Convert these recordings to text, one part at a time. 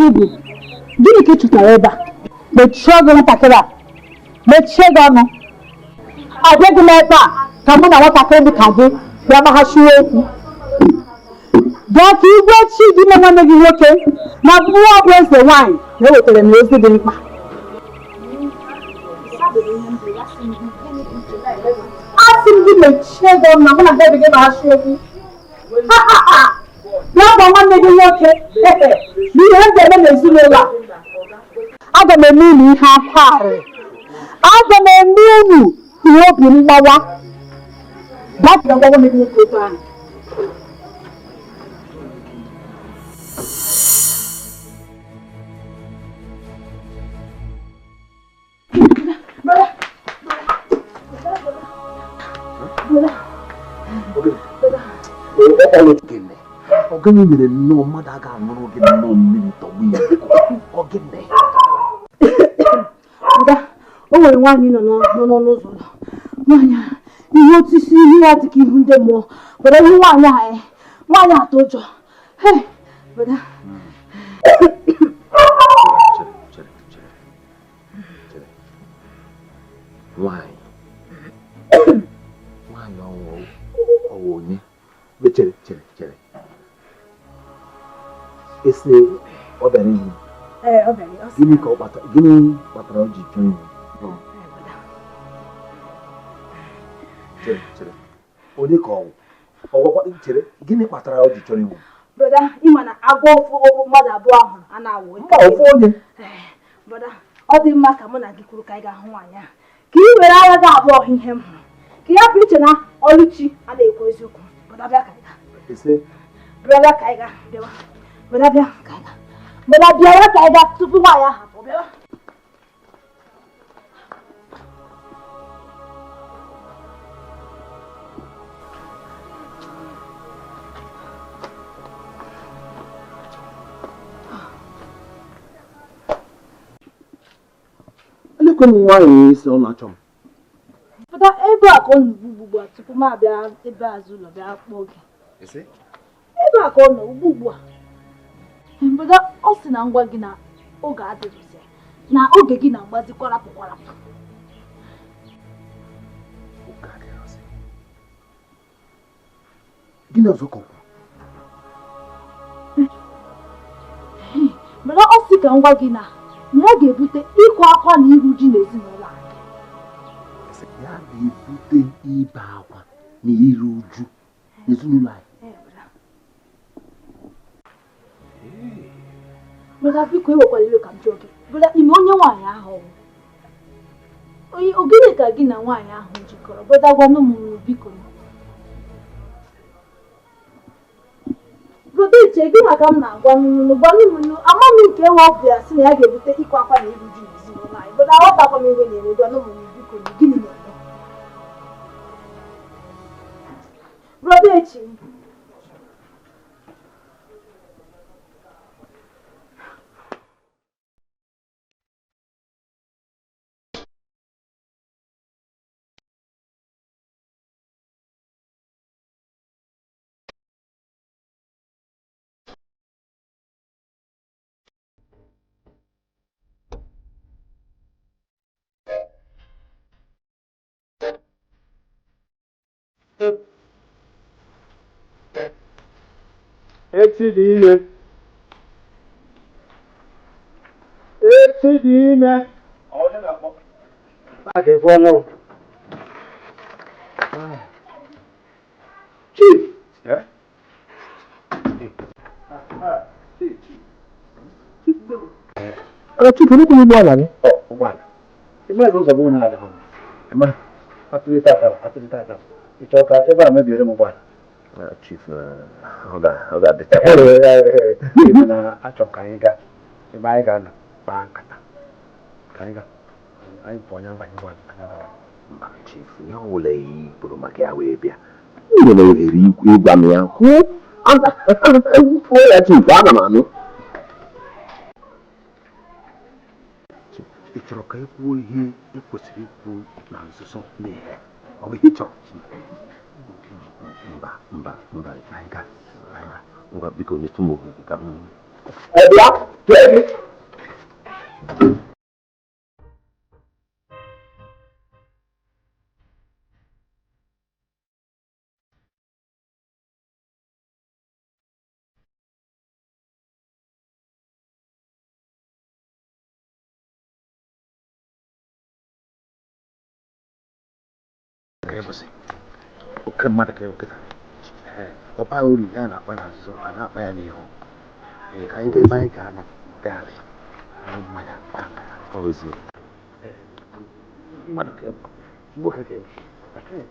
Ibu, gịnị ka ị chụtara ebe a? Mechie gị nwatakịrị a. Mechie gị ọnụ. Abịaghị m ebe a ka mụ na nwatakịrị dị ka gị bịa gbaghachiwe okwu. Gaa ka igwe chi gị na nwanne gị nwoke na mmụọ bụ eze nwaanyị na-ewetara m ozi dị mkpa. Asị m gị mechie gị ọnụ na mụ na gị gị gbaghachi okwu. Ya gwa nwanne gị nwoke n'ihe m ga-eme n'ezinụlọ a. Aga m eme unu ihe akwarị. Aga m eme unu ihe obi mgbawa. Gbapụrụ ngwa nwanne gị nwoke otu ahụ. Ogene mere nnọọ mmadụ aga anụrụ gị nnọọ mmiri tọgbụ ya. Ogene. O nwere nwaanyị nọ n'ọnụ ụzọ ụlọ. Nwaanyị a, ihe osisi ihe ya dị ka ihu ndị mmụọ. Were ihe nwaanyị atụ ụjọ. Nwaanyị ọwụ onye. Chere. Ese ọ bịara ihu. Ọ bịara. Gịnị kpatara o ji chọọ ihu? Chere. Onye ka ọgwụkwa chere, gịnị kpatara o ji chọrọ ihu? Brother, ịma na agwa ofu mmadụ abụọ ahụ a na-awụ. Ofu onye. Brother, ọ dị mma ka mụ na gị kwuru ka anyị ga-ahụ nwaanyị a. Ka ị were anya gị abụọ ihe m hụrụ. Ka ya bụ iche na ọlụchi a na-ekwu eziokwu. Brother, bịa ka anyị gaa. Brother, ka anyị gaa. Brother, bịa ka anyị gaa. Brother, bịa ya ka anyị gaa tupu nwaanyị ahụ apụ. Bịa. Come nwaanyị isi ọ na-achọ m. Brother, ebe a ka ọ nọ ugbu a tupu m abịa ebe azụ ụlọ bịa kpọọ gị. Ebe a ka ọ nọ ugbu a. Brother, ọ sị na ngwa gị na oge adịghịzi na oge gị na-agbazi kwarapụ. Gịnị ọzọ ka ọ kwuru? Brother, ọ sị ka ngwa gị na ya ga-ebute ịkwa akwa na iru ji n'ezinụlọ anyị. Ya ga-ebute ibe akwa na iru uju n'ezinụlọ anyị. Brother, biko ewekwala iwe ka m jụọ gị. Brother, ime onye nwaanyị ahụ ogene ka gị na nwaanyị ahụ jikọrọ? Brother, gwanụ m biko. Brother, iche gị maka m na-agwa m ama m nke nwa ọbụ ya sị na ya ga-ebute ịkwa akwa na iru ji n'ezinụlọ anyị. Brother, aghọtakwa m ihe na-eme. Gwanụ m biko gịnị na-eme? Brother, echi Eti dị ime. A ga-ekwu ọnụ. Chief. Chief, onye kwuru ụgbọala gị? Ụgbọala. Ime ụzọ bụ na adịghị. Ema, atụlite aka. Ịchọ ka ebe a mebiere m ụgbọala. Chief, ọ ga-adịcha. Achọ ka anyị gaa ebe anyị ga-anọ kpaa nkata. Ka anyị gaa. Anyị pụọ nya mbanye ụgbọala. Chief, ihe ọ bụla i kwuru maka ya wee bịa. Ị nwere ohere ịgwa m ya kwuo ya, Chief, ana m anụ. Ị chọrọ ka e kwuo ihe e kwesịrị ikwu na nzuzo n'ihe? Ọ bụ ihe ị chọrọ? Mba, anyị ga. Ngwa biko nyetụ m oge ka m Mata kayo kita. Papa uli na para so anak pa ni ho. Kain kay mai ka na dali. Maya pa. Obviously. Mata kayo. Buka kayo. Okay.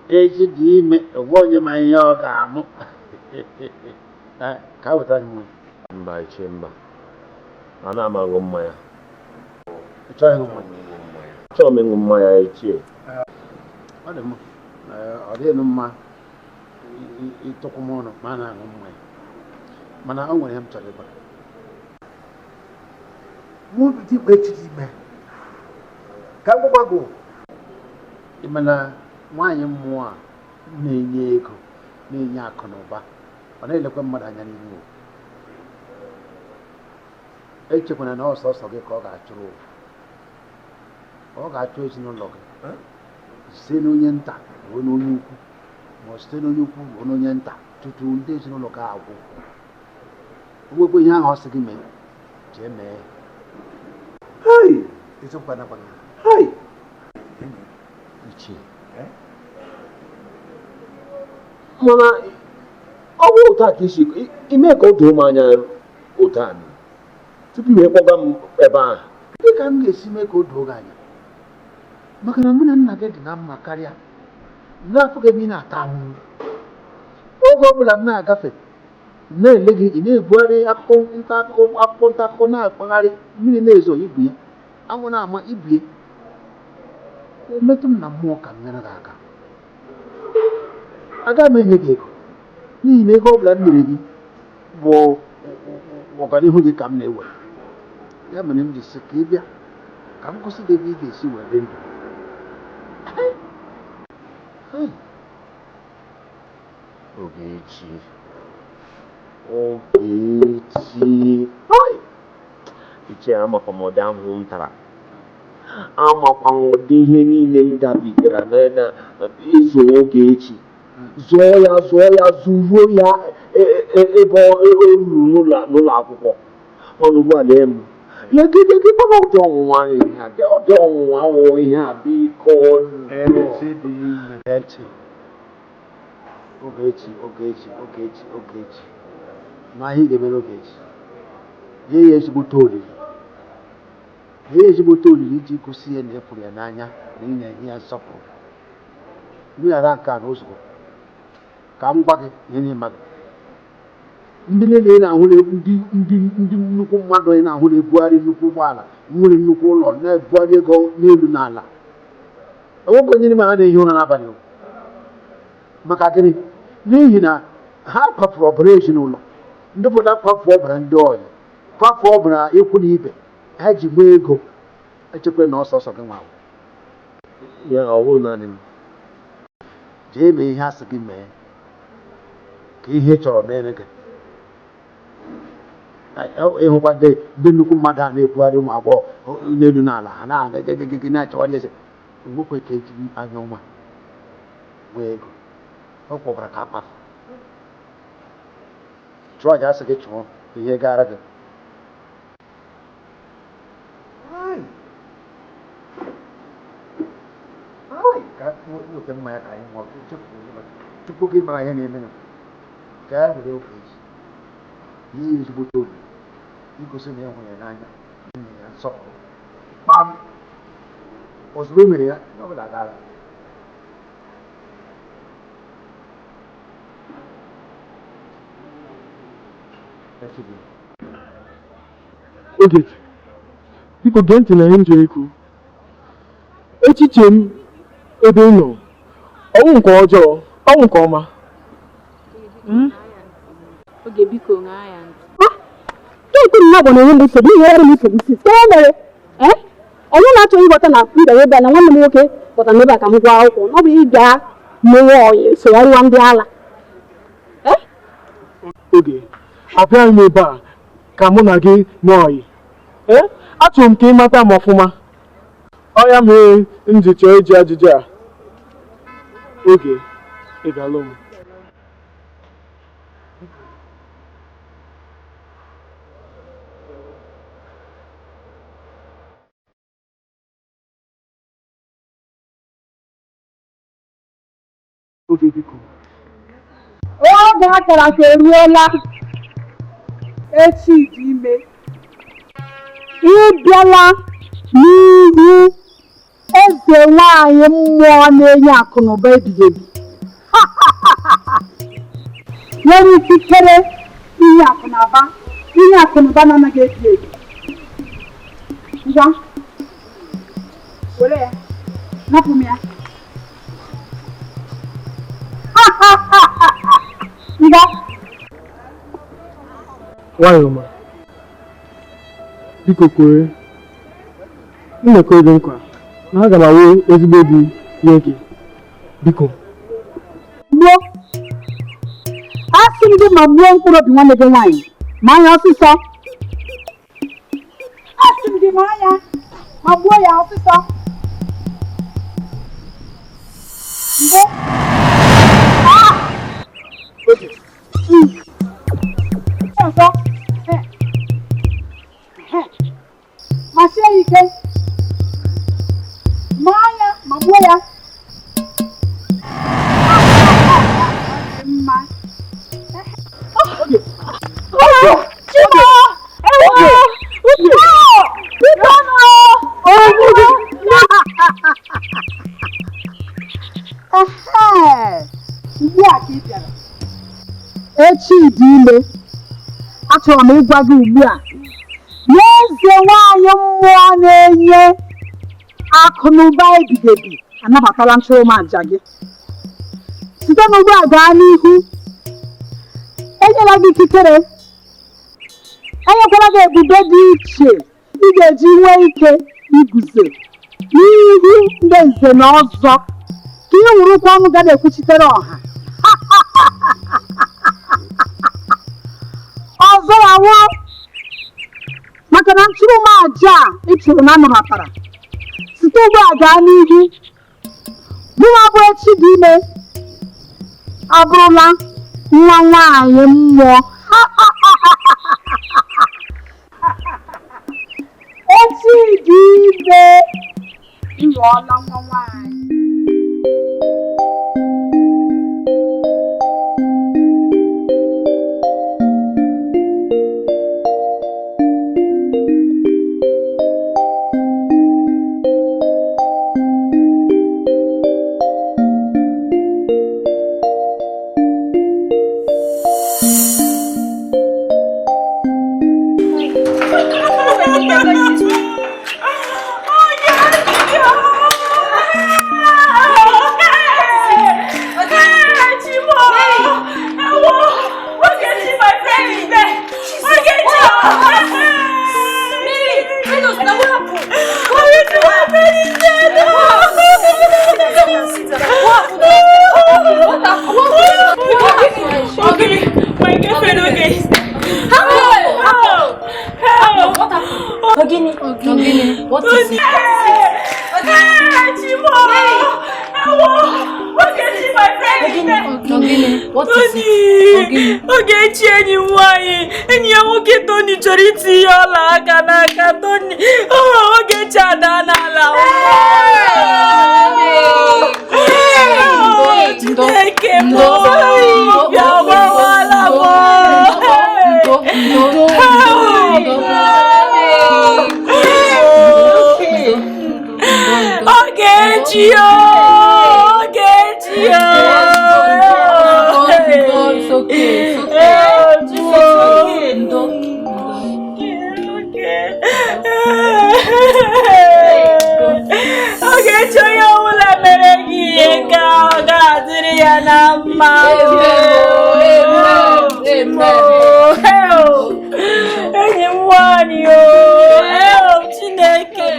Esse dia, eu vou de manhã, camo. Kau tanya mu. Mba chemba. Ana amago mmanya. Chọọ ịṅụ mmanya. Chọọ m ịṅụ mmanya echi. Ọ dị mma. Ọ dịghị mma ịtụkwu m ọnụ ma a na-aṅụ mmanya. Mana o nwere ihe m chọrọ ịgwa. Mụ dị ikpe echichi ime. Ka m gwakwa gị. Ị ma na nwaanyị mmụọ a na-enye ego, na-enye akụ na ụba. Ọ na-elekwa mmadụ anya n'ihu. Echekwana na ọsọsọ gị ka ọ ga-achụrụ ụwa. Ọ ga-achụ ezinụlọ gị site n'onye nta ruo n'onye ukwu, ma ọ site n'onye ukwu ruo n'onye nta tutu ndị ezinụlọ ga-agwụ. Ogwekwe ihe ahụ ọ sị gị mee, jee mee. Ezekwa nakwa gị. Ichie. Mana ọ bụ ụtọ ka isi ime ka o doo m anya ụtọ a tupu ime kpọga m ebe ahụ. Dị ka m ga-esi mee ka o doo gị anya maka na mụ na nna gị dị na mma karịa n'afọ gị ebe ị na-ata ahụhụ. Oge ọbụla m na-agafe na-ele gị, ị na-ebugharị akụkọ nta akụkọ na-akpagharị, mmiri na-ezo ibu ya, anwụ na-ama ibu ya. Emetụ m na mmụọ ka m nyere gị aka. Aga m enye gị ego n'ihi na ego ọbụla m nyere gị bụ ọganihu gị ka m na-ewere. Ya mere m ji sị ka ị bịa ka m gosi gị ebe ị ga-esi were ndụ. Ogechi. Ichie amakwa m ụdị ahụhụ m tara. Amakwa m ụdị ihe niile m gabigara na izu Ogechi. Zụọ ya zụruo ya ebe o ruru n'ụlọ akwụkwọ. Ọnụ ugbu a lee m. Ya gịnị kwana ụdị ọnwụnwa ihe a? Ụdị ọnwụnwa ahụ ihe a biko. Ogechi. Ma ihe ga-emere Ogechi. Nye ya ezigbote olili iji gosi ya na efuru ya n'anya na ị na-enye ya nsọpụrụ. Mmiri nke a na ozugbo. Ka m gwa gị ihe n'ịma gị. Ndị niile na-ahụ ndị nnukwu mmadụ ị na-ahụ na-ebugharị nnukwu ụgbọala, nwere nnukwu ụlọ, na-ebugharị ego n'elu n'ala. Enweghị onye n'ime ha na-ehi ụra n'abalị. Maka gịnị? N'ihi na ha kwafuru ọbara ezinụlọ, ndị obodo kwafuo ọbara ndị ọyị, kwafuo ọbara ikwu na ibe, ha ji gbaa ego echekwa na ọsọsọ gị nwa. Ya ọ bụrụ naanị m. Jee mee ihe a sị gị mee ka ihe chọrọ mere gị. Ịhụkwa ndị nnukwu mmadụ a na-ebugharị ụmụ agbọghọ n'elu n'ala, ha na-achọwa ndị eze. Nwekwe ka ejiri anya ọma nwee ego. Ọ kpọbara ka akpafu. Chụọ aja asị gị chụọ ihe gara gị. Ka nwoke mmanya ka anyị nwụọ tupu gị mara ihe na-eme ya. Ka ya were Ogechi ihe ezigbote obi igosi na ịhụ ya n'anya, nye ya nsọpụrụ. Kpam! Ozugbo e mere ya, ọ bụla gara. Ogechi, biko gee ntị na ihe m jere ikwu. Echiche m ebe ị nọ, ọnwụ nke ọjọọ, ọnwụ nke ọma. Oge biko ṅaa ya ntị. Nke na bụ na enwe m nsogbu ihe ọrụ m nsogbu isi ka e mere onye na-achọ ịghọta na mba ebe a na nwanne m nwoke kpọtara ebe a ka m gwa akwụkwọ ọ bụ ịga mewe ọyị sogharịwa ndị ala. Oge abịaghị m ebe a ka mụ na gị n'ọyị. Achọrọ m ka ị mata m ọfụma. Ọ ya mere m ji chọọ iji ajụjụ a. Oge ị ga-alụ m. Oge biko. Oge akara ka eruola. Echi dị ime. Ị bịala n'ihu eze nwanyị mmụọ na-enye akụnụba ebighị ebi. Nwere ikikere ihe akụnụba na-anaghị ebi ebi. Ngwa, were ya, napụ m ya. Ngwa. Nwanyị ọma, biko kwere, nnekọ dị nkwa na aga m awụ ezigbo di nye gị. Biko. Gbuo. Asị m gị ma gbuo mkpụrụ obi nwanne gị nwaanyị ma anya ọsịsọ. Asị m gị ma anya ma gbuo ya ọsịsọ. Mgbe ọzọ ma sie ya ike ma anya ma gbuo ya. Mma. Echi dị ime. Achọrọ m ịgwa gị ugbu a n'eze nwanyị mmụọ na-enye akụnụba ebighị ebi anabatala nchụrụmaja gị. Site n'ugbu a gaa n'ihu, enyela gị ikikere, enyekwala gị ebube dị iche ị ga-eji nwee ike iguzo n'ihu ndị nze na ọzọ ka ị wurukwa ọnụ ga na-ekwuchitere ọha. Ọzọ awụ maka na nchụrụmaja a ị chụrụ na anabatara. Site ugbu a gaa n'ihu, mụnwa bụ echi dị ime abụrụla nwa nwanyị mmụọ. Echi dị ime ịghọọla nwa nwanyị. What is it? What is it? Ogechi enyi nwanyị, enyi ya nwoke Tony chọrọ itinye ọla aka n'aka Tony. Ogechi ada n'ala. Dikeh mo, bịa gbawala mo. Ogechi o, Ogechi o. It's okay. Ogechi onye ọbụla mere gị ihe nke ọ ga ya na mma. Enyi m nwanyị o. Chineke.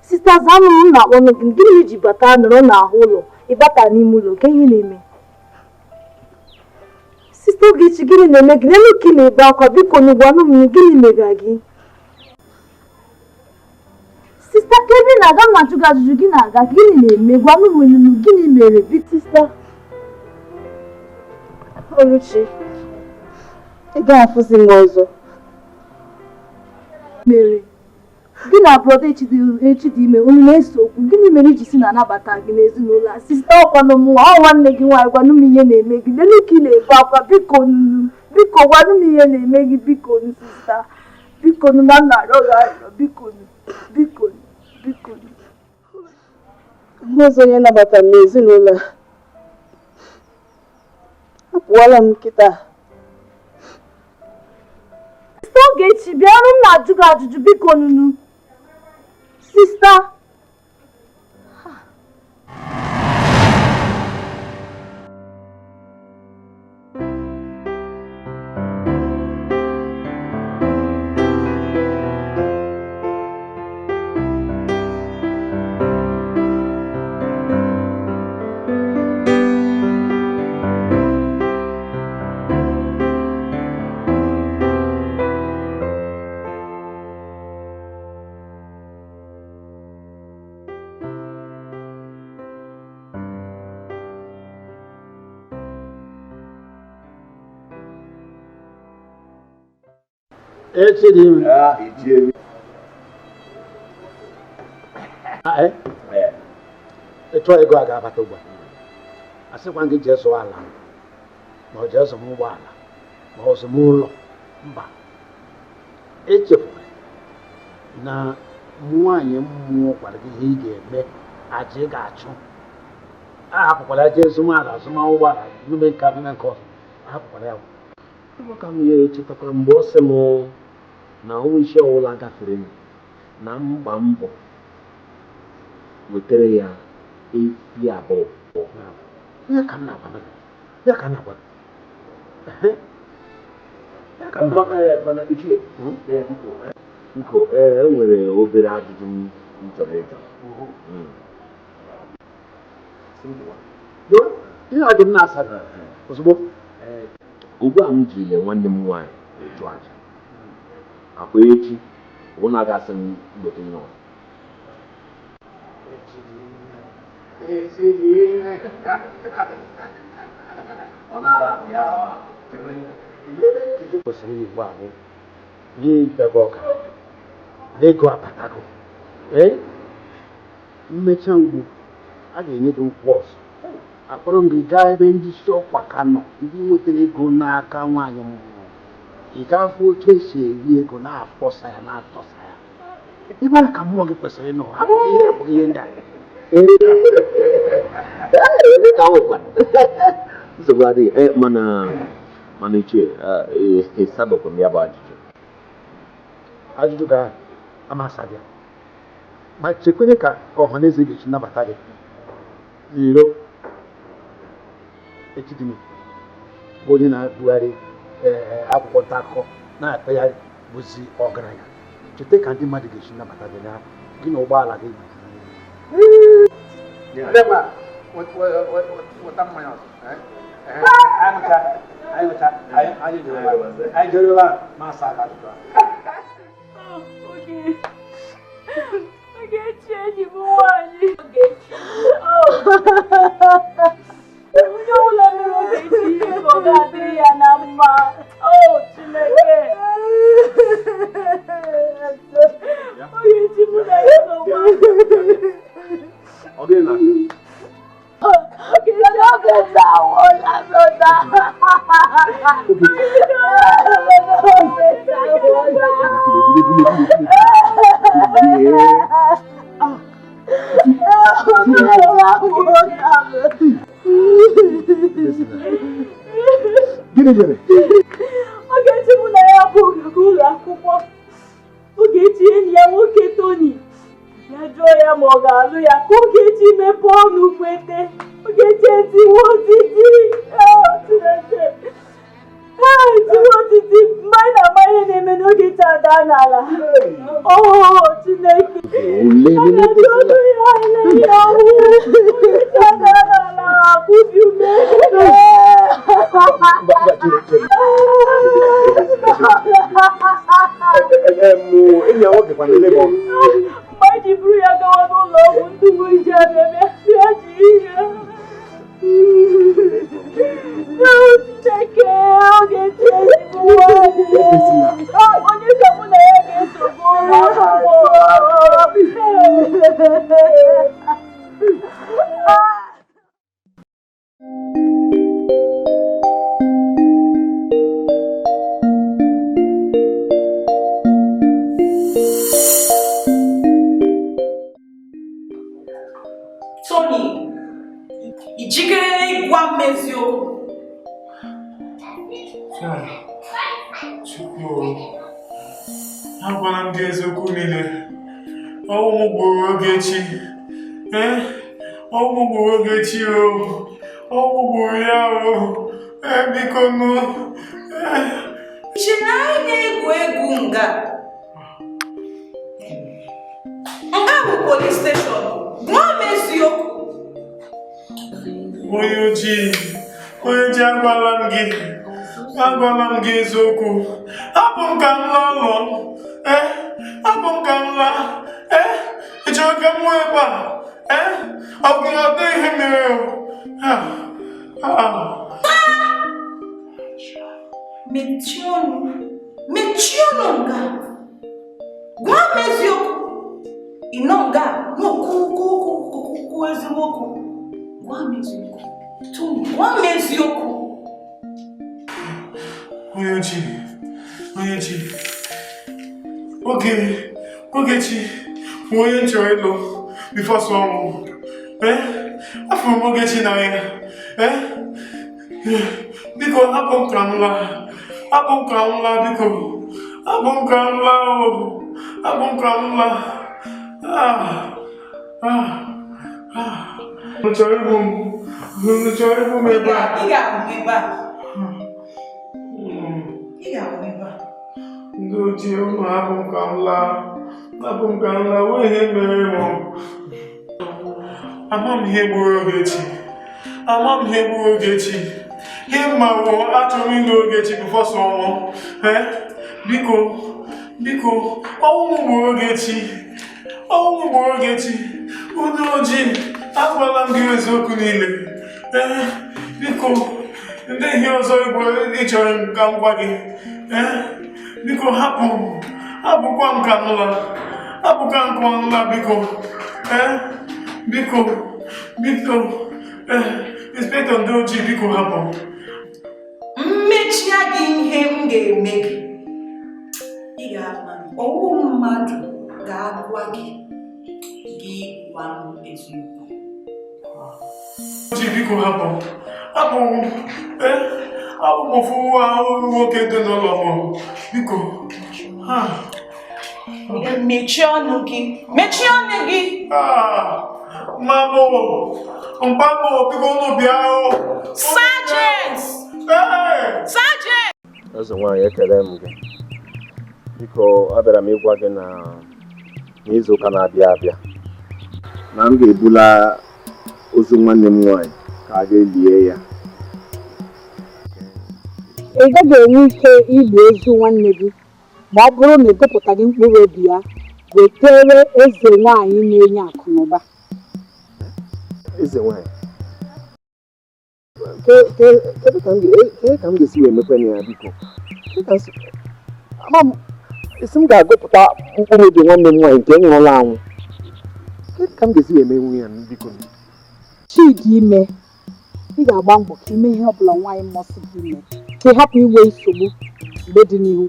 Sister Zanu na akpọ gị gịnị iji bata nọrọ n'ahụ ụlọ ịbata n'ime ụlọ ka ihe na-eme? Sister Ogechi gịnị na-eme gị? N'elu ka ị na-ebe akwa biko n'ugwu anụ m gịnị mega gị? Sister ka ebe na-aga m na-ajụ gị ajụjụ gị na-aga gịnị na-eme? Gwa anụ m enunu gịnị mere bi Sister Oluchi ị ga-afụzi m ọzọ mere gị na brọda echi dị ime unu na-ese okwu gịnị mere iji si na-anabata gị n'ezinụlọ a? Sista ọkwanụ m nwa nwanne gị nwaanyị gwanụ m ihe na-eme gị lele ka ị na-ebe akwa biko gwanụ m ihe na-eme gị biko sista biko na nna arịọ gị arịrịọ biko ọzọ onye nabata m n'ezinụlọ a apụọla m nkịta. Sista Ogechi bịarụ m na-ajụ gị ajụjụ biko nunu Sister Echidim. Ịchọ ego a ga-abata ugbu a. Asịkwa gị jee zụọ ala ma ọ jee zụọ ụgbọala ma ọ zụọ ụlọ. Mba. Echefuru na nwaanyị mmụọ gwara gị ihe ị ga-eme aja ị ga-achụ. Ahapụkwala jee zụmala ụgbọala n'ime nke ọzọ. Ahapụkwala ya. Ọ ka m ya echetakwa mgbe ọ sị m na ọnwa isi ọwụla gafere m na mgba mbọ wetara ya efi abụọ. Ya ka m na-agwa biko enwere obere ajụjụ m chọrọ ịjụ. Ihe ọ dị m na-asa ozugbo ugbu a m jiri nwanne m nwaanyị eju aja akwa echi bụ na agasị m mgbete ihe kwesịrị igbo ahụ ihe ibego ọka ego apatago mmecha ugbo a ga-enye gị nkwụ ọzọ akpọrọ m gị gaa ebe ndị isi ọkwa ka nọ ndị nwetara ego n'aka nwaanyị mmụọ ị ga-afụ otu esi eri ego na-afọsa ya na-atọsa ya ịbara ka mmụọ gị kwesịrị ịnọ ha bụ ihe ndị a nsogbu adịghị mana ichie ịsadọkwa m ya bụ ajụjụ ga-amasa gị ma chekwere ka ọhaneze ga-esi nabata gị n'iro Echidimi bụ onye na-abụgharị akwụkwọ nta akụkọ na-akpagharị bụzi ọgaranya. Cheta ka ndị mmadụ ga-esi nabata gị na gị na ụgbọala gị. Ogechi enyi m nwanyị. Onye ọbụla mere Ogechi ihe ka ọ ga-adịrị ya na mma. Chineke. Ogechi mụ na ya nọ nwa. Ogechi awụọla brọda. Gịnị mere? Ogechi mụ na ya bụ ụlọ akwụkwọ. Ogechi enyi ya nwoke Tony. Ya jụọ ya ma ọ ga-alụ ya ka Ogechi mepee ọnụ kwete. Ogechi etiwe otiti. Chineke. Etiwe otiti mgbe anyị na-ama ihe na-eme n'Ogechi ada n'ala. Chineke. Ogechi ọnụ ya ele ya ọhụụ. Ogechi ada n'ala akụzi ume. Enyi ya nwoke kwana ele gị. Mgbe anyị ji buru ya gawa n'ụlọ ọgwụ ndị uwe ojii abịa bịa jiri ihe. Chineke Ogechi ezigbo nwaanyị. Onye ka mụ na ya ga-esogo ụlọ akwụkwọ. Tony, ijikere ịgwa m eziokwu? Chukwu, agwala m gị eziokwu niile. Ọnwụ gburu Ogechi. Ọnwụ gburu Ogechi o. Ọnwụ gburu ya o. Biko nụ. Chi na anyị na-egwu egwu nga. Nga bụ polis steshọn. Gwa m eziokwu. Onye ojii agwala m gị. Agwala m gị eziokwu. Hapụ m ka m laa ụlọ. Hapụ m ka m laa. Ị chọrọ ka m nwee ebe a? Ọ bụ na ọ dị ihe mere o. Mechie ọnụ. Mechie ọnụ nga. Gwa m eziokwu. Ị nọ nga n'okwu eziokwu. Gwa m eziokwu. Tony, gwa m eziokwu. Onye ojii. Ogechi bụ onye m chọrọ ịlụ bifo sọ ọnwụ. Afụrụ m Ogechi n'anya. Biko hapụ m ka m laa. Hapụ m ka m laa biko. Hapụ m ka m laa o. Hapụ m ka m laa. Unu chọrọ igbu m ebe a. Ị ga-ahụ ebe a. Ị ga-ahụ ebe a. Ndị ojii unu hapụ m ka m laa. Hapụ m ka m laa. Wee ihe mere m. Ama m ihe gburu Ogechi. Ihe mma bụ achọrọ m ịlụ Ogechi bifo sọ ọnwụ. Biko, ọnwụ gburu Ogechi. Ndị ojii, agwala m gị eziokwu niile. Biko, ndị ihe ọzọ ị chọrọ ka m gwa gị. Biko, hapụkwa m ka m laa. Biko. Inspector ndị ojii, biko hapụ. Mmechia gị ihe m ga-eme gị. Ị ga-ama ọwụ mmadụ ga-agwa gị gwa m eziokwu. Biko hapụ m ofu nwoke dị n'ụlọ m. Biko. Mechie ọnụ gị. Mkpamụ, biko unu bịa o. Sergeant! Eze nwaanyị, ekele m gị. Biko, abịara m ịgwa gị na n'izuụka na-abịa na m ga-ebula ozu nwanne m nwaanyị ka a ga-elie ya. Ị gaghị enwe ike ili ozu nwanne gị ma ọ bụrụ na edepụtaghị mkpụrụ obi ya wetere eze nwaanyị na-enye akụ na ụba. Eze nwaanyị? Kedu ka m ga-esi wee mepe ya biko? Isi m ga-agụpụta mkpụrụ obi nwanne m nwaanyị nke nwụrụla anwụ. Kedu ka m ga-esi wee menwu ya biko? Chidi ime, ị ga-agba mbọ ka ime ihe ọbụla nwaanyị mmasị gị ime ka ị hapụ inwe nsogbu mgbe dị n'ihu.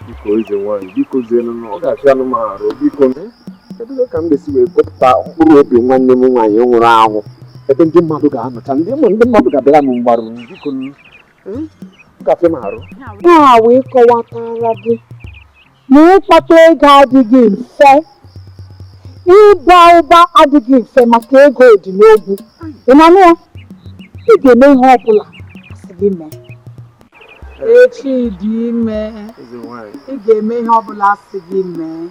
Biko eze nwaanyị, biko zienụ na ọ ga-achị anụ m arụ biko. Kedu ka m ga-esi wee gụpụta mkpụrụ obi nwanne m nwaanyị nwụrụ anwụ ebe ndị mmadụ ga-anọcha ndị mmadụ ga-abịara m mgbarụ biko gafe m arụ a wee kọwatara gị na ịkpata ego adịghị mfe ịba ụba adịghị mfe maka ego dị n'ogwu ị na-anụ ya ị ga-eme ihe ọ bụla asị gị mee echi dị ime ị ga-eme ihe ọ bụla asị gị mee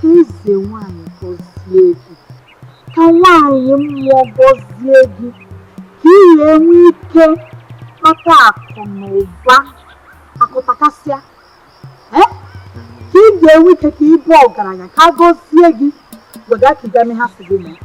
ka eze nwanyị gọzie gị ka nwanyị mmụọ gọzie gị ka ị wee nwee ike kpata akụ na ụba akụtakasịa ka ị ga-enwe ike ka ịbụ ọgaranya ka gọzie gị wega ka ị ga mee ha si gị mee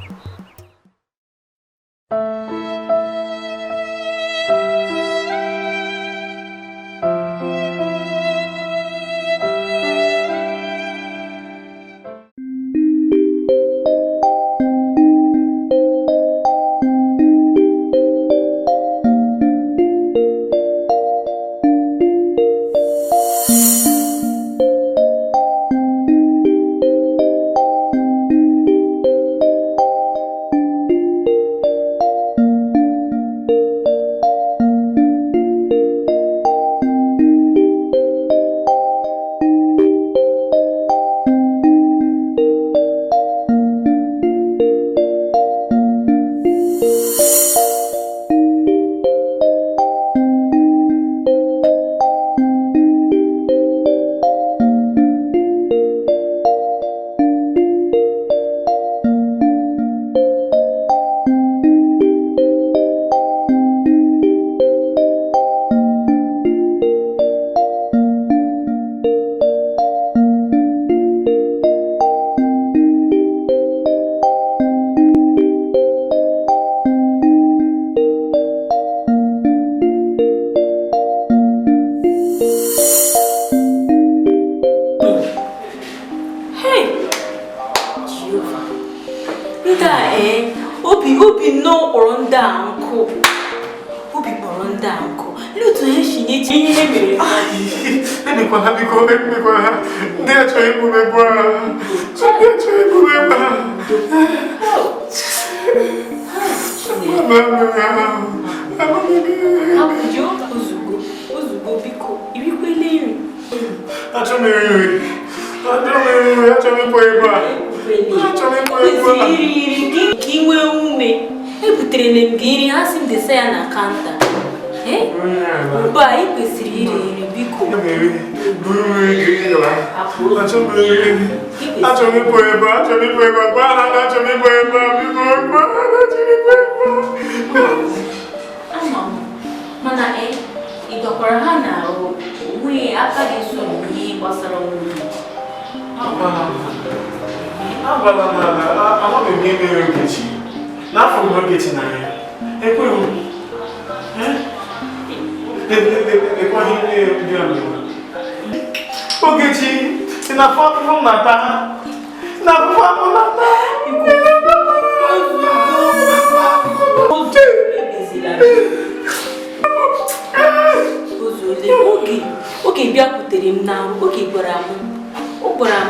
oge bịakwutere m na oge gwara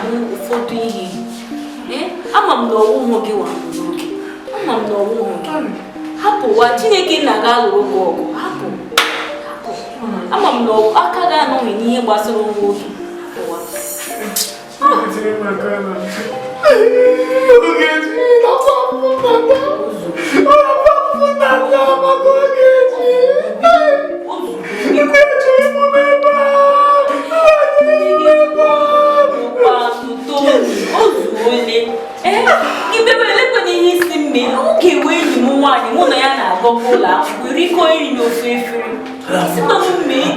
m ụfọdụ ihe ama m na ọwụhụ gị nwabụ n'oge ama m na ọwụhụ gị hapụwa Chineke na-aga alụrụ gị ọgụ hapụ ama m na aka gị anọghị n'ihe gbasara onwe oge oge wee enyi m nwaanyị mụ na ya na-agọkọ ụlọ akwụkwọ erikọ iri n'ofe efere si na m mee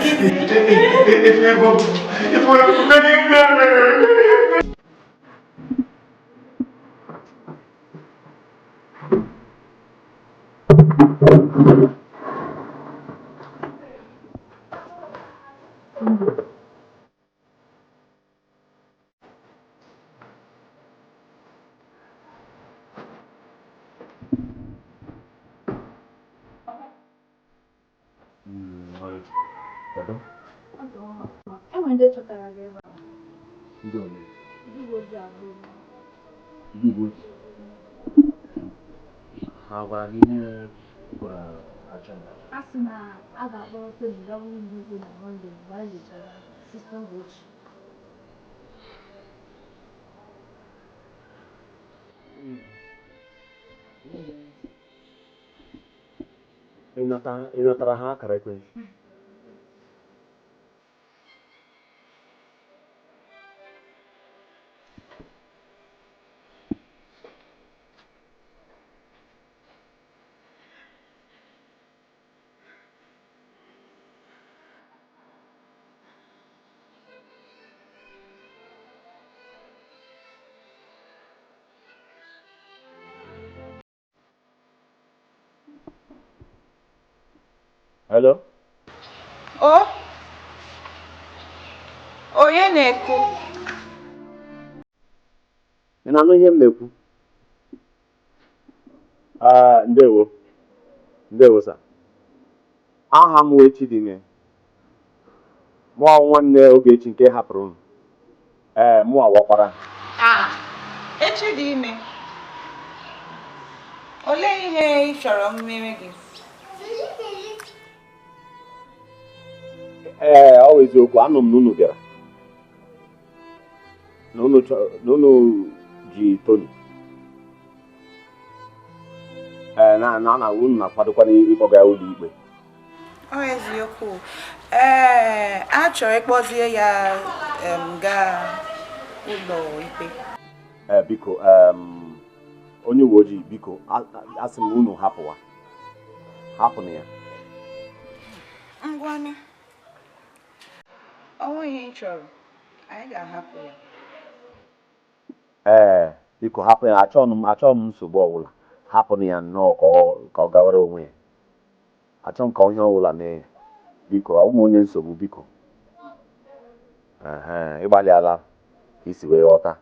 agwara gị ihe gwara agenda? A sị na a ga-akpọrọ Tony gawa ụlọ ikpe na Mọnde mgbe a lechara sistem ochie. Ị natara ha akara ekwentị? Hello? Onye na-ekwu? Ị na-anụ ihe m na-ekwu? Ndewo. Ndewo sa. Aha m wee Chidinye. Mụ nwanne Ogechi nke hapụrụ m. Mụ awakwara. Echi dị ime. Olee ihe ị chọrọ mmiri gị? Ọ bụ eziokwu, anụ m na unu bịara. Na unu ji Tony. Na unu na-akwadokwa ịkpọga ya ụlọ ikpe. Ọ eziokwu. A chọrọ ịkpọzie ya gaa ụlọ ikpe. Biko, onye uwe ojii, biko, asị m unu hapụwa. Hapụnụ ya. Ngwanụ. Ọ nweghị ihe ị chọrọ, anyị ga-ahapụ ya. Biko hapụ ya, achọghị m nsogbu ọbụla. Hapụnụ ya nnọọ ka ọ gawara onwe ya. Achọghị m ka ihe ọbụla mee ya. Biko, ụmụ onye nsogbu, biko. Ịgbalịala ka isi wee ghọta.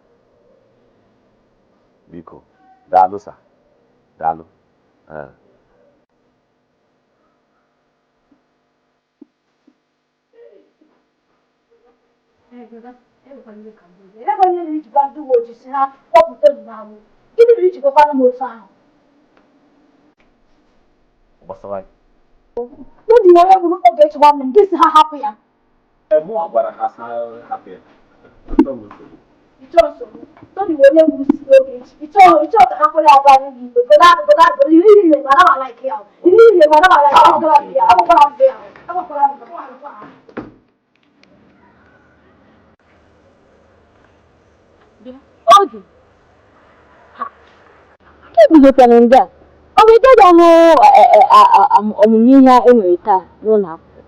Biko, daalụ sa. Daalụ. Gbasara Ndị nwere egwuru oge echi nwanne m, gị si ha hapụ ya. mụ gwara ha hapụ ya. Ịchọ nsogbu. Tony wee onye gwuru si oge echi. Ịchọ ka ha kwere agwa anyị gị igbe. Goda iri ihe ma na like ya. Iri ihe ma na like ya. Agwakwara m ya. Agwakwara m ya. Oge. Ka eguzokwana ndị a. Ọ bụ ike ga-ahụ ọmụmụ ihe e nwere taa n'ụlọ akwụkwọ.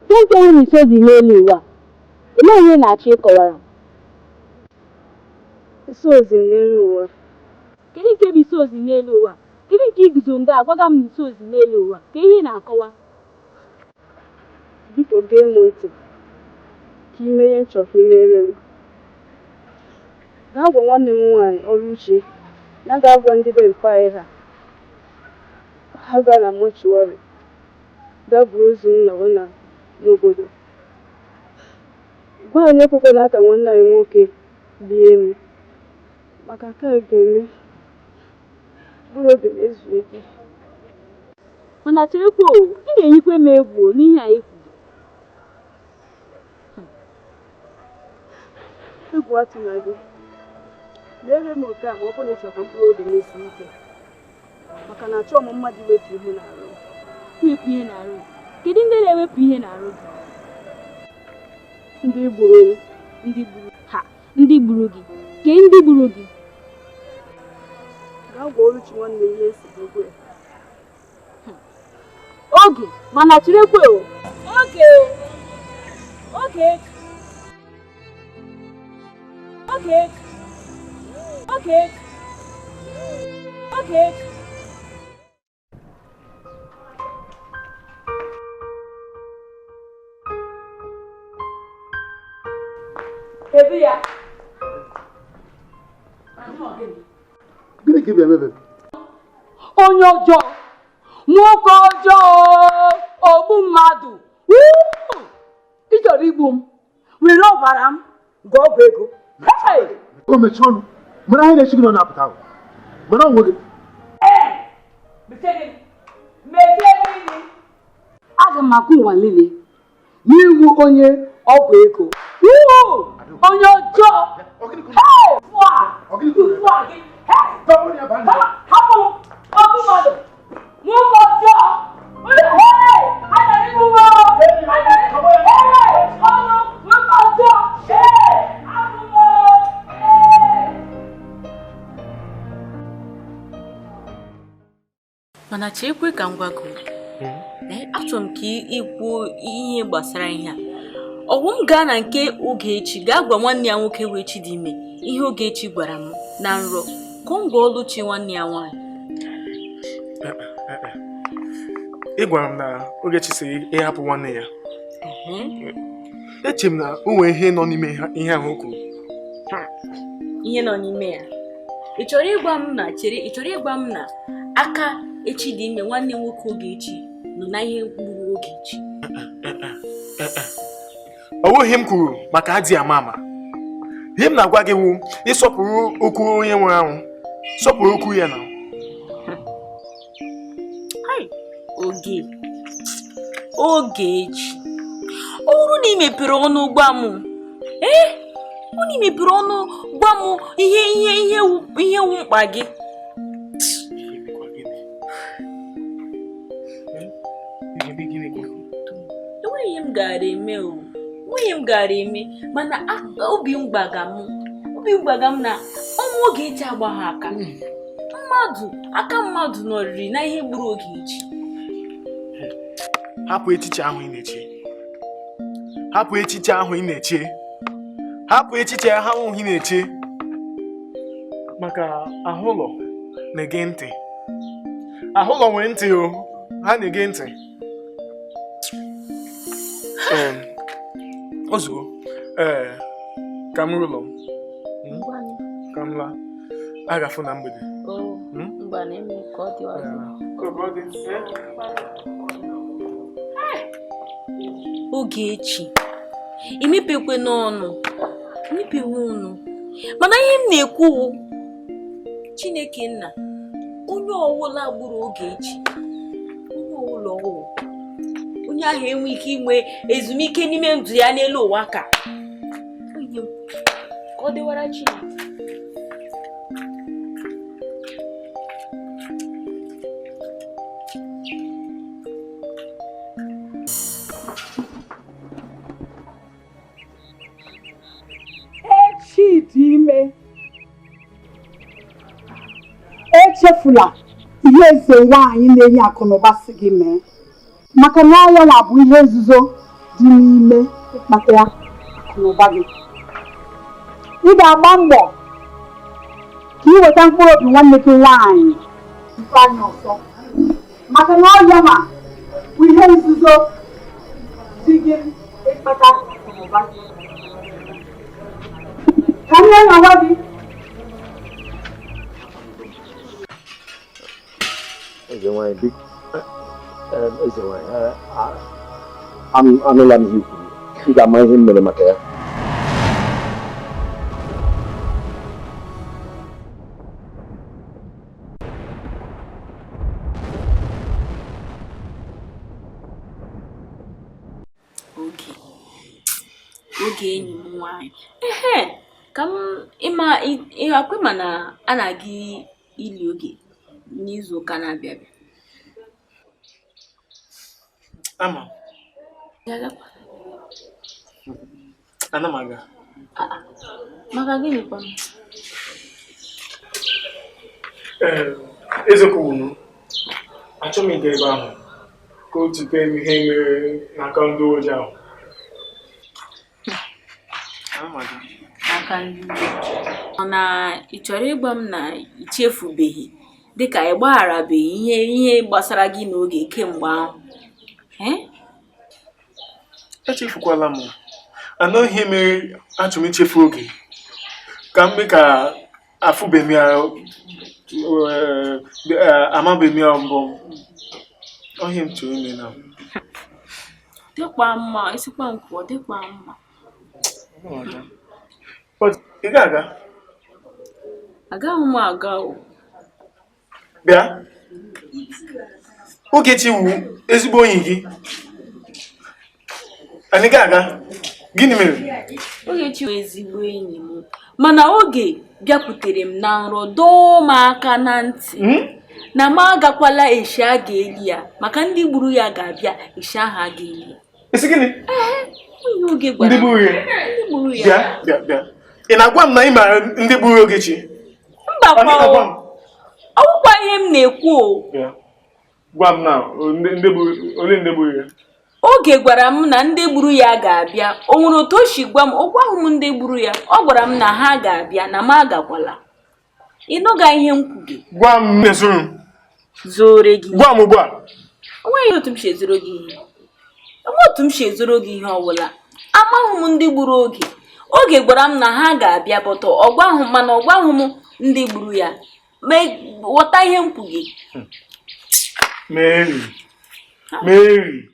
Ihe nke nwere ise dị n'elu ụwa. Ele ihe na-achọ ịkọwara m? Isi ozi n'elu ụwa. Kedu nke bụ isi ozi n'elu ụwa? Kedu nke iguzo ndị a gwaga m na isi ozi n'elu ụwa? Ka ihe na-akọwa? Biko gee m ntị ka ime ihe nchọrọ imere m. Gaa gwa nwanne m nwaanyị ọrụ uche na ga-agwa ndị be mpa ha. Ha gaa na mọchụwarị gaa buru ozu nna n'obodo. Gwa anyị ekwekwana ka nwanne anyị nwoke lie m. Maka nke a ga-eme bụrụ obi na-ezu ike. Mana cherekwa ị ga-eyikwe m egwu n'ihe anyị kwuru. Egwu atụna gị. Leere m oke a ma ọ bụrụ na ịchọ ka mkpụrụ obi na-ezu ike. Maka na achọọ m mmadụ iwepụ ihe n'arụ. Iwepụ ihe n'arụ? Kedu ndị na-ewepụ ihe n'arụ gị? Ndị gburu m. Ndị gburu ha? Ndị gburu gị? Kee ndị gburu gị? Gaa gwa Oluchi nwanne ihe esi egwu ya. Oge, mana cherekwa o. Oge. Oge. Kedu ya? Gịnị ka ị bịa emebe? Onye ọjọọ, nwoke ọjọọ, ogbu mmadụ. Ị chọrọ igbu m, were ọbara m, gụọ ọgwụ ego. O mechie ọnụ, mara ihe na-echi gị nọ na-apụta ahụ. Mara onwe gị. Aga m akwụ ụwa niile n'iwu onye ọgwụ ego. Onye ọjọọ. Hapụ ọkụ mmadụ. Nwoke ọjọọ. Mana chekwe ka m gwa gị. Achọrọ m ka ikwu ihe gbasara ihe a. Ọgwụ m gaa na nke Ogechi gaa gwa nwanne ya nwoke wee Chidime ihe Ogechi gwara m na nrọ ka m gwa Oluchi nwanne ya nwaanyị. Ị gwara m na Ogechi si ịhapụ nwanne ya. Eche m na o nwere ihe nọ n'ime ihe ahụ kwuru. Ihe nọ n'ime ya. Ị chọrọ ịgwa m na aka Chidime nwanne nwoke Ogechi nọ na ihe gburu Ogechi. Ọ bụghị ihe m kwuru maka adị ama ama. Ihe m na-agwa gị wụ ịsọpụrụ okwu onye nwere anwụ. Sọpụrụ okwu ya na. Ogechi. Ọ bụrụ na ị mepere ọnụ gwa m. Ọ na ị mepere ọnụ gwa m ihe wu mkpa gị. Enweghị m gara eme mana obi m gbaga m na ọnwụ Ogechi agbaghị aka mmadụ nọrịrị na ihe gburu Ogechi. Hapụ echiche ahụ ị na-eche. Hapụ echiche ahụ ị na-eche. Hapụ echiche ahụ ị na-eche. Maka ahụlọ na-ege ntị. Ahụlọ nwere ntị o. Ha na-ege ntị. Ozugbo. Ka m rụlọ m. Ka m laa. Agafụ na mgbede. Ogechi, imepekwe n'ọnụ. Imepewe ọnụ. Mana ihe m na-ekwu Chineke nna, onye ọwụla gburu Ogechi. Onye ọwụla ọwụ. Onye ahụ enwe ike inwe ezumike n'ime ndụ ya n'elu ụwa ka ọ dịwara Chineke. Chidime, echefula ihe eze nwaanyị na-enye akụnụba si gị mee maka na ọya na bụ ihe nzuzo dị n'ime ịkpata ya akụnụba gị. Ị ga-agba mbọ ka ị weta mkpụrụ obi nwanne gị nwaanyị tupu anya ọzọ maka na ọya ma bụ ihe nzuzo dị gị ịkpata akụnụba gị. Can you know what it is? I'm you. You got my him in my hair. Okay, why? Ka m akwe mana a na-aga ili Oge n'izu ụka na-abịa abịa. Ama. Ana m aga. Maka gịnị kwa? Eziokwu unu. Achọ m ịga ebe ahụ ka o tute m ihe mere n'aka ndị ojii ahụ. Ana m aga. Mana ị chọrọ ịgwa m na ichefubeghị dịka ị gbagharabeghị ihe gbasara gị n'oge kemgbe ahụ. Echefukwala m. Anọ ihe mere achọrọ m ichefu Oge ka mgbe ka afụbeghị ya amabeghị ya mbụ. Ọhịa m chọrọ ime na. Dịkwa mma, esikwa nkwa dịkwa mma. Ị ga-aga? Agaghị m aga o. Bịa. Ogechi wu ezigbo enyi gị. Anyị ga-aga. Gịnị mere? Ogechi wụ ezigbo enyi m. Mana oge bịakwutere m na nrọ dọọ m aka na ntị. Na m agakwala eshi a ga-eli ya maka ndị gburu ya ga-abịa eshi ahụ a ga-eli ya. Isi gịnị? Onye oge gwara ndị gburu ya. Ndị gburu ya. Bịa. Ị na-agwa m na ị mara ndị gburu Ogechi? Mbakwa ọgwụkwa ihe m na-ekwu o. Gwa m na ole ndị gburu ya. Oge gwara m na ndị gburu ya ga-abịa. O nwere otu o si gwa m, ọ gwaghị m ndị gburu ya. Ọ gwara m na ha ga-abịa na m agakwala. Ị nụga ihe m kwuru gị? Gwa m na-ezoro m. Zore gị. Gwa m ugbu a. Enweghị otu m si ezoro gị ihe. Enweghị otu m si ezoro gị ihe ọbụla. Amaghị m ndị gburu Oge. Oge gwara m na ha ga-abịa bọtọ mana ọ gwaghị m ndị gburu ya. Ghọta ihe m kwuru gị. Mary.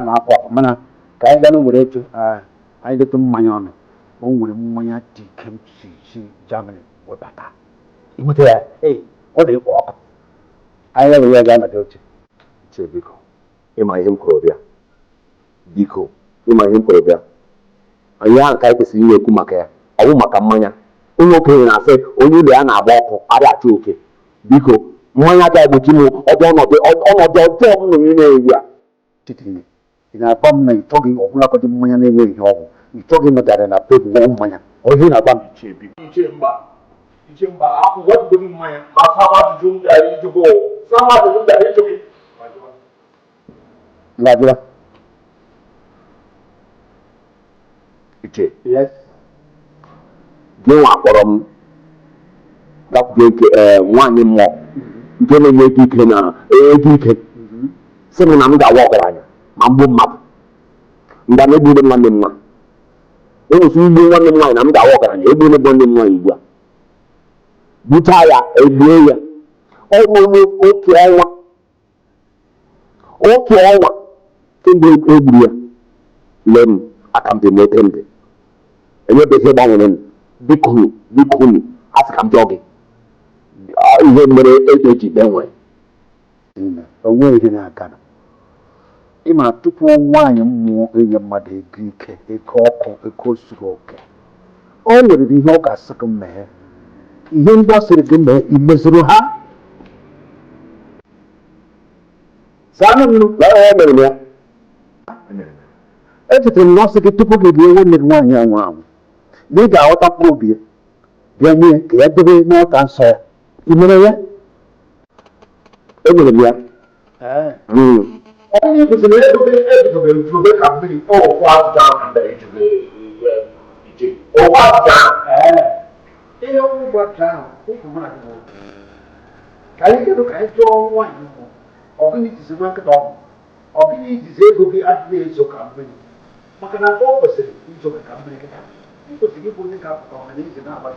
na-akwa mana ka anyị gaa were etu anyị detụ mmanya ọnụ o nwere mmanya Dikeh m si Germany webata inweta ya ọ na-ekpo ọkụ anyị ga-ewere ya gaa na oche biko ịma ihe m kwuru bịa biko ịma ihe m kwuru bịa anyị ahụ ka anyị kwesịrị inwe ekwu maka ya ọ bụ maka mmanya onye okenye na-asị onye ụlọ ya na-agba ọkụ adị achụ oke biko mmanya ga-egbochi m ọdụ ọnọdụ ọjọọ m nọ n'ime ewu a ị na-agba m na ịchọghị ọbụlagodi mmanya na-enweghị ihe ọgwụ ịchọghị nọdara na tebụl mmanya ohi na-agba m Iche mba akwụkwọ jigoro mmanya ma sama ajụjụ m gara ijụgo sama ajụjụ m gara ijụgo ngajụla Iche gị nwa kpọrọ m gakwuje nke nwaanyị mmụọ nke na-enye ike na ego ike sị m na m ga-awa ọgaranya ma mgbu mmadụ mgbe na egburu nwanne m nwa enwesi ugbo nwanne m nwaanyị na m ga-awa ọgaranya egburu nwanne m nwaanyị ugbu a buchaa ya egbue ya ọ bụrụ otu ọnwa kemgbe egburu ya lee m aka m dị n'ote m dị enwebeghị ihe gbanwere m biko asị ka m jụọ gị ihe mere ego eji ikpe nwere onweghị ihe na-aga na ịma tupu nwaanyị mmụọ enye mmadụ ego ike ego ọkụ ego zuru oke o nwere ihe ọ ga-asị gị mee ihe ndị ọ sịrị gị mee imezuru ha sanụ m ya mere ya echetara m na ọ sị gị tupu gị bie nwanne gị nwaanyị anwụ anwụ na ị ga-aghọta mkpụrụ obi ya bịa nwunye ka ya debe n'ọka nsọ ya ị mere ya emere m ya onye kwesịrị edobe ka mmiri ọkwa aja ihe ọgbata ahụ ka anyị kedu ka anyị chọọ nwaanyị ọgụnị jizi nwa nkịta ọgwụ ọgụnị jizi ego gị adịghị ezo ka mmiri maka na ọ kwesịrị izo ka mmiri kịta ị kwesịrị ịbụ onye ga-apụta ọha na eze na-agba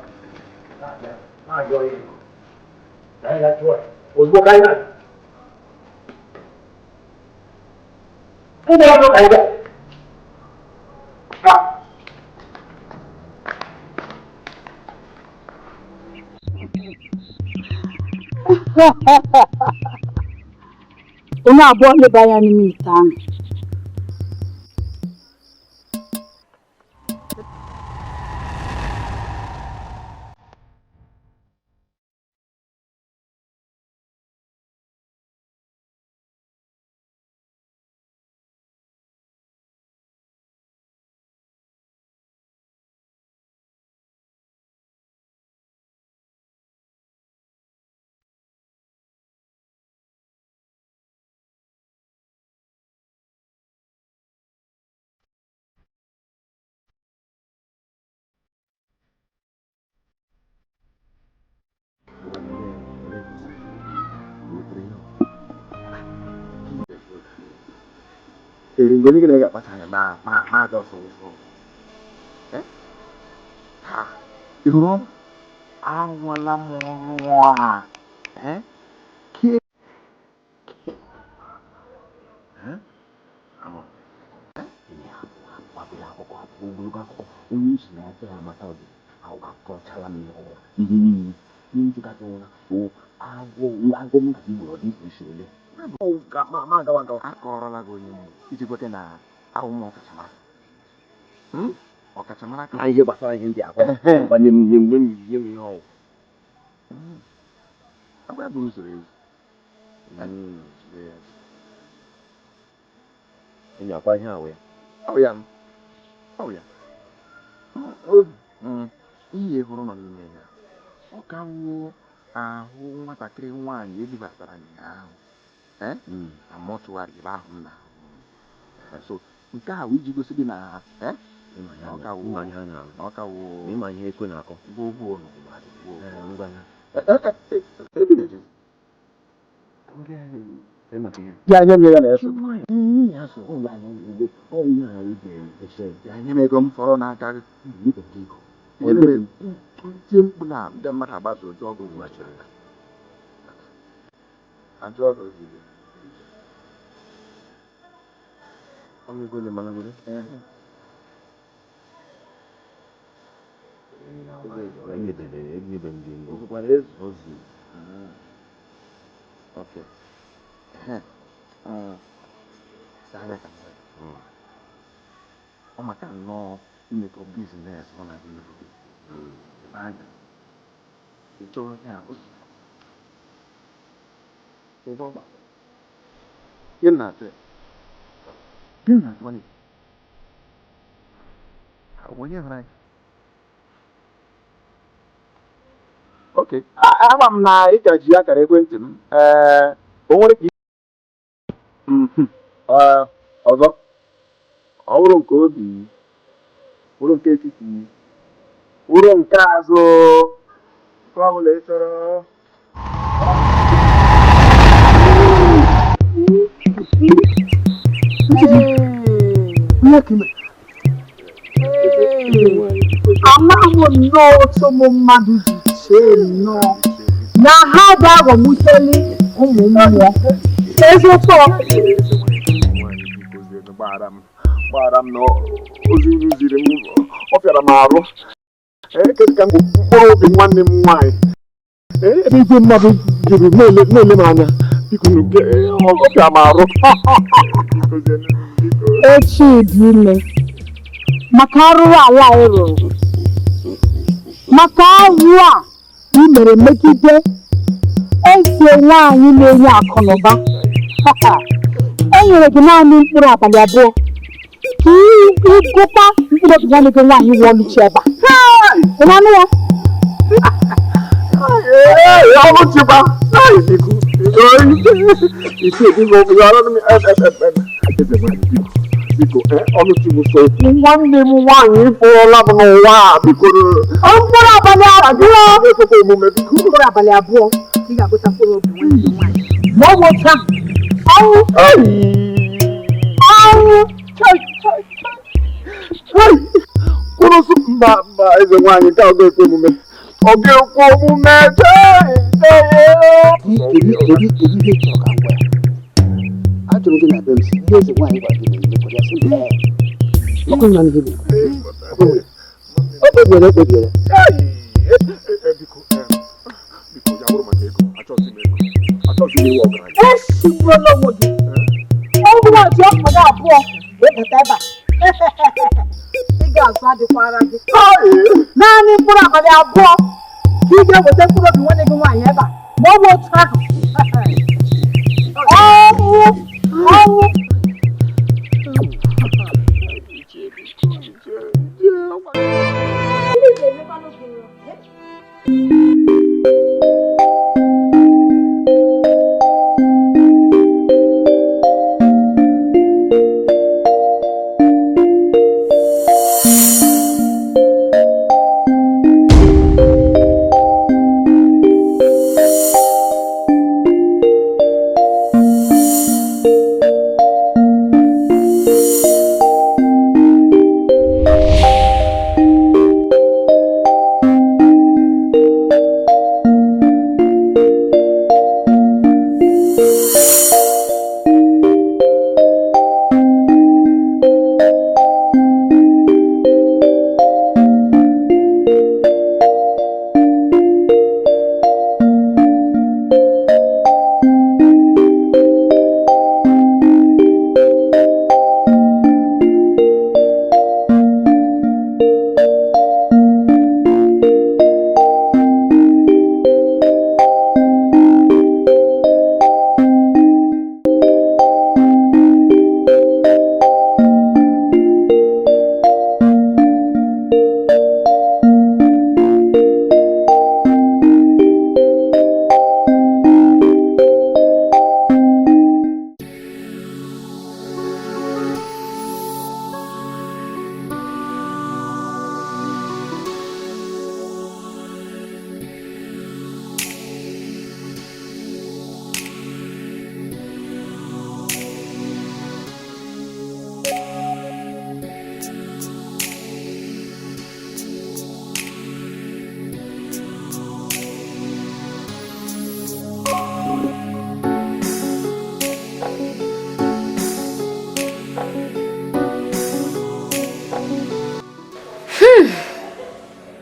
na-ayọ ya ego ka anyị ga-achụọ ya ozugbo ka anyị na-aga ini apa kayak Onye abụọ leba anya n'ime ite ahụ. Thì với cái này gặp phải ma cho số đấy hả yêu nó ăn làm ngoà đấy kia hả qua bị lao qua bulu qua ini sudah lama tahu aku salam ini juga tuh aku mungkin belum di sini ma kawan kau akor lagu ini itu buat na aku mau ke sana mau ke sana kan ayo bahasa Hindi aku banyak yang aku ya belum serius ini apa ini aku ya iya corona ini ya kamu matakiri nwaanyị edibatara ụnyaahụ na mọtụwarị ebe ahụ m na so nke a iji gosi gị na ọkawo ịma ihe ekwe na-akọ gbogbo ya nye m ya na-eso ya nye m ego m fọrọ n'aka gị tie mkpu na ndị mmadụ agbasa otu ọgụ gbachiri ajọ ọgụ ozugbo ọmụgo le mana gore ọ maka nnọọ imekọ biznes ọ na itu ya itu Gina wani wani rai okay ama m na ị ka ji akara ekwentị m o nwere ka ọzọ ọ bụrụ nke obi bụrụ nke etiti bụrụ nke azụ ọ bụla ị chọrọ Amaghị nnọọ otu ụmụ mmadụ ji chee nnọọ na ha ga-aghọgbuseli ụmụ mmụọ eziokwu gbara m na ozi unu ziri m ọ fịara m arụ kedu ka mkpụrụ obi nwanne m nwaanyị ebe igwe mmadụ jiri na-ele m anya biko ọ fịara m arụ echi dị ime maka arụrụ ala anyị rụrụ maka ahụ a i mere megide eze nwaanyị na-enye akụ na ụba. E nyere gị naanị mkpụrụ abalị abụọ ka ịgụta mkpụrụ obi nwanne gị nwaanyị wụ Oluchi ebe a. Ị na-anụ ya? Oluchiba! Biko, Oluchi bụ so nwanne m nwaanyị ịfụrụla m n'ụwa a, biko. Mkpụrụ abalị abụọ! Mkpụrụ abalị abụọ ị ga-agụta mkpụrụ obi nwanne gị nwaanyị. Ma ọ bụ otu ahụ, ọnwụ! Kwuru sụ mba eze nwaanyị ka ọ ga-ekwe omume. Ọ ga-ekwe omume achọrọ gị na be m si ihe eze nwaanyị gwara gị na-eme ya sị ọkụ nna gị o kpebiere ekpebiere. Biko, ya bụrụ maka ego, achọghịzi m iwe ọgaranya. Eshigbuola onwe gị. Ọ bụrụ ọjị ọkpọdụ abụọ wee bata ebe a. Ị ga-azụ adịkwara gị. Naanị mkpụrụ abalị abụọ ka ị ga-eweta mkpụrụ obi nwanne gị nwaanyị ebe a. Ma ọ bụ otu ahụ. Ọnwụ!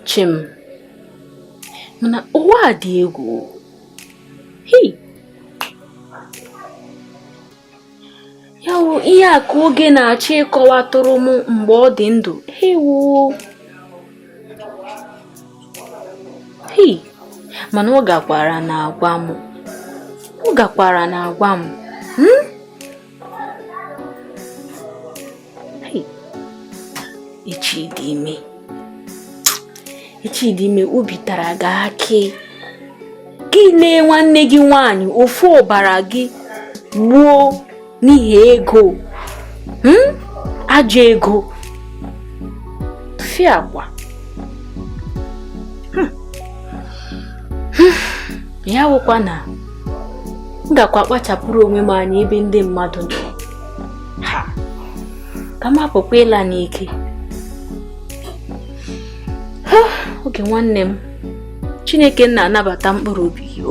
Chim, mana ụwa dị egwu. Hey, ya wụ ihe a ka oge na-achọ ịkọwatụrụ m mgbe ọ dị ndụ. Hewo, hey, mana ọ gakwara na-agwa m. Hey, echi dị ime obi tara gị akị. Gị lee nwanne gị nwaanyị ofu ọbara gị gbuo n'ihi ego. Ajọ ego. Fiakwa. Ya wụkwa na m gakwa kpachapụrụ onwe m anya ebe ndị mmadụ nọ. Ka m hapụkwa ịla n'ike. Oge nwanne m, Chineke na-anabata mkpụrụ obi gị.